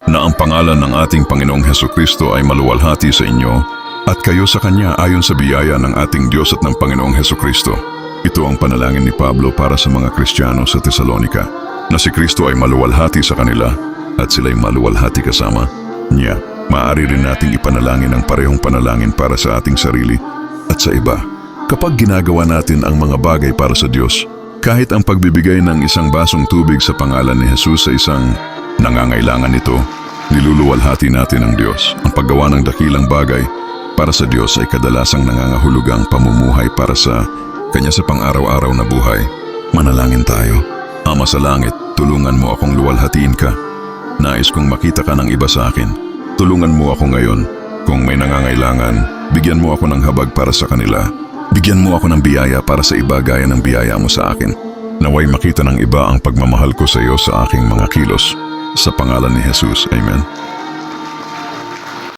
na ang pangalan ng ating Panginoong Hesukristo ay maluwalhati sa inyo at kayo sa Kanya ayon sa biyaya ng ating Diyos at ng Panginoong Hesukristo. Ito ang panalangin ni Pablo para sa mga Kristiyano sa Tesalonika, na si Kristo ay maluwalhati sa kanila at sila'y maluwalhati kasama niya. Maaari rin nating ipanalangin ang parehong panalangin para sa ating sarili at sa iba. Kapag ginagawa natin ang mga bagay para sa Diyos, kahit ang pagbibigay ng isang basong tubig sa pangalan ni Jesus sa isang nangangailangan nito, niluluwalhati natin ang Diyos. Ang paggawa ng dakilang bagay para sa Diyos ay kadalasang nangangahulugang pamumuhay para sa Kanya sa pang-araw-araw na buhay. Manalangin tayo. Ama sa langit, tulungan mo akong luwalhatiin ka. Nais kong makita ka ng iba sa akin. Tulungan mo ako ngayon. Kung may nangangailangan, bigyan mo ako ng habag para sa kanila. Bigyan mo ako ng biyaya para sa iba gaya ng biyaya mo sa akin. Naway makita ng iba ang pagmamahal ko sa iyo sa aking mga kilos. Sa pangalan ni Jesus. Amen.